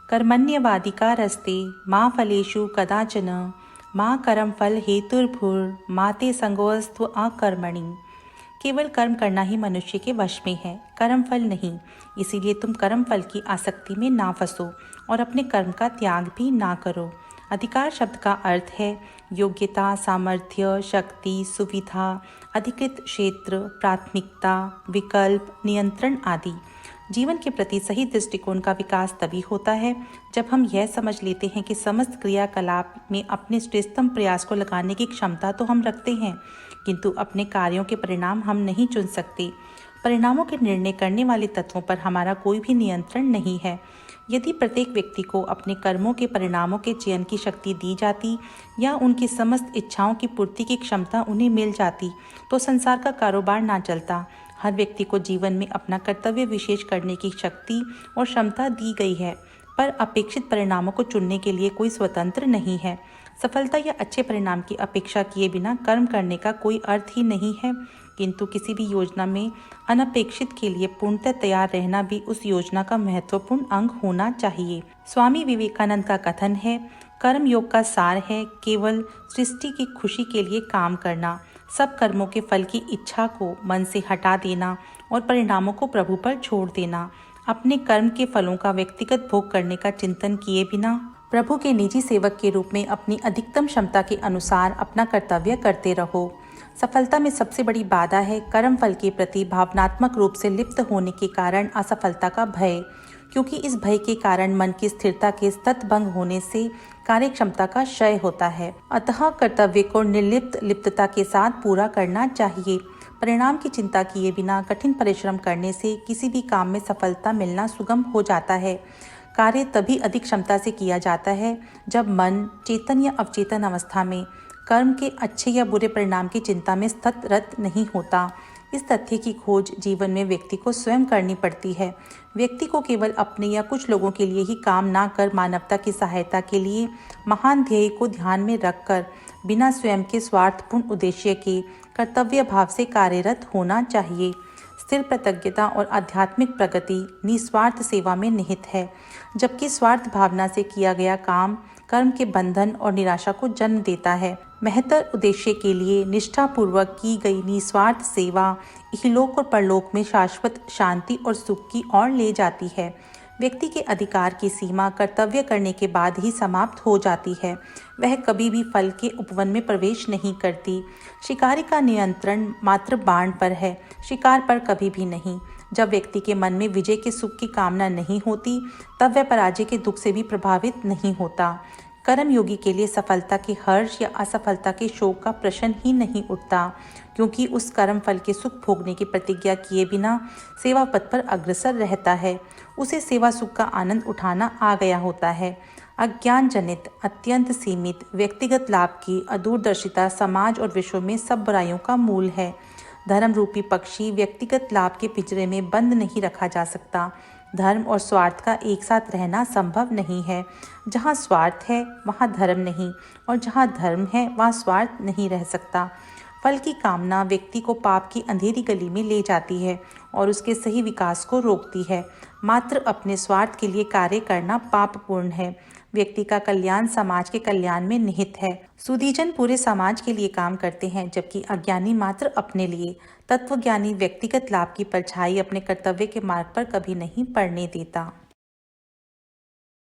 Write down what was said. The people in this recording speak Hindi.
कर्मण्यवाधिकारस्ते मा फलेषु कदाचन माँ कर्म फल हेतुर्भुर माते संगोऽस्त्व अकर्मणि। केवल कर्म करना ही मनुष्य के वश में है, कर्म फल नहीं। इसीलिए तुम कर्म फल की आसक्ति में ना फंसो और अपने कर्म का त्याग भी ना करो। अधिकार शब्द का अर्थ है योग्यता, सामर्थ्य, शक्ति, सुविधा, अधिकृत क्षेत्र, प्राथमिकता, विकल्प, नियंत्रण आदि। जीवन के प्रति सही दृष्टिकोण का विकास तभी होता है जब हम यह समझ लेते हैं कि समस्त क्रियाकलाप में अपने श्रेष्ठतम प्रयास को लगाने की क्षमता तो हम रखते हैं, किंतु अपने कार्यों के परिणाम हम नहीं चुन सकते। परिणामों के निर्णय करने वाले तत्वों पर हमारा कोई भी नियंत्रण नहीं है। यदि प्रत्येक व्यक्ति को अपने कर्मों के परिणामों के चयन की शक्ति दी जाती या उनकी समस्त इच्छाओं की पूर्ति की क्षमता उन्हें मिल जाती तो संसार का कारोबार ना चलता। हर व्यक्ति को जीवन में अपना कर्तव्य विशेष करने की शक्ति और क्षमता दी गई है, पर अपेक्षित परिणामों को चुनने के लिए कोई स्वतंत्र नहीं है। सफलता या अच्छे परिणाम की अपेक्षा किए बिना कर्म करने का कोई अर्थ ही नहीं है, किंतु किसी भी योजना में अनपेक्षित के लिए पूर्णतः तैयार रहना भी उस योजना का महत्वपूर्ण अंग होना चाहिए। स्वामी विवेकानंद का कथन है, कर्म योग का सार है केवल सृष्टि की खुशी के लिए काम करना, सब कर्मों के फल की इच्छा को मन से हटा देना और परिणामों को प्रभु पर छोड़ देना। अपने कर्म के फलों का व्यक्तिगत भोग करने का चिंतन किए बिना प्रभु के निजी सेवक के रूप में अपनी अधिकतम क्षमता के अनुसार अपना कर्तव्य करते रहो। सफलता में सबसे बड़ी बाधा है कर्म फल के प्रति भावनात्मक रूप से लिप्त होने के कारण असफलता का भय, क्योंकि इस भय के कारण मन की स्थिरता के सतत भंग होने से कार्य क्षमता का क्षय होता है। अतः कर्तव्य को लिप्तता के साथ पूरा करना चाहिए। परिणाम की चिंता किए बिना कठिन परिश्रम करने से किसी भी काम में सफलता मिलना सुगम हो जाता है। कार्य तभी अधिक क्षमता से किया जाता है जब मन चेतन या अवचेतन अवस्था में कर्म के अच्छे या बुरे परिणाम की चिंता में सतत नहीं होता। इस तथ्य की खोज जीवन में व्यक्ति को स्वयं करनी पड़ती है। व्यक्ति को केवल अपने या कुछ लोगों के लिए ही काम ना कर मानवता की सहायता के लिए महान ध्येय को ध्यान में रखकर बिना स्वयं के स्वार्थपूर्ण उद्देश्य के कर्तव्य भाव से कार्यरत होना चाहिए। स्थिर प्रतिज्ञता और आध्यात्मिक प्रगति निस्वार्थ सेवा में निहित है, जबकि स्वार्थ भावना से किया गया काम कर्म के बंधन और निराशा को जन्म देता है। महत्तर उद्देश्य के लिए निष्ठापूर्वक की गई निस्वार्थ सेवा इहलोक और परलोक में शाश्वत शांति और सुख की ओर ले जाती है। व्यक्ति के अधिकार की सीमा कर्तव्य करने के बाद ही समाप्त हो जाती है। वह कभी भी फल के उपवन में प्रवेश नहीं करती। शिकारी का नियंत्रण मात्र बाण पर है, शिकार पर कभी भी नहीं। जब व्यक्ति के मन में विजय के सुख की कामना नहीं होती, तब वह पराजय के दुख से भी प्रभावित नहीं होता। कर्मयोगी के लिए सफलता के हर्ष या असफलता के शोक का प्रश्न ही नहीं उठता, क्योंकि उस कर्म फल के सुख भोगने की प्रतिज्ञा किए बिना सेवा पथ पर अग्रसर रहता है। उसे सेवा सुख का आनंद उठाना आ गया होता है। अज्ञान जनित अत्यंत सीमित व्यक्तिगत लाभ की अदूरदर्शिता समाज और विश्व में सब बुराइयों का मूल है। धर्म रूपी पक्षी व्यक्तिगत लाभ के पिंजरे में बंद नहीं रखा जा सकता। धर्म और स्वार्थ का एक साथ रहना संभव नहीं है। जहाँ स्वार्थ है वहाँ धर्म नहीं, और जहाँ धर्म है वहाँ स्वार्थ नहीं रह सकता। फल की कामना व्यक्ति को पाप की अंधेरी गली में ले जाती है और उसके सही विकास को रोकती है। मात्र अपने स्वार्थ के लिए कार्य करना पापपूर्ण है। व्यक्ति का कल्याण समाज के कल्याण में निहित है। सुधीजन पूरे समाज के लिए काम करते हैं, जबकि अज्ञानी मात्र अपने लिए। तत्वज्ञानी व्यक्तिगत लाभ की परछाई अपने कर्तव्य के मार्ग पर कभी नहीं पड़ने देता।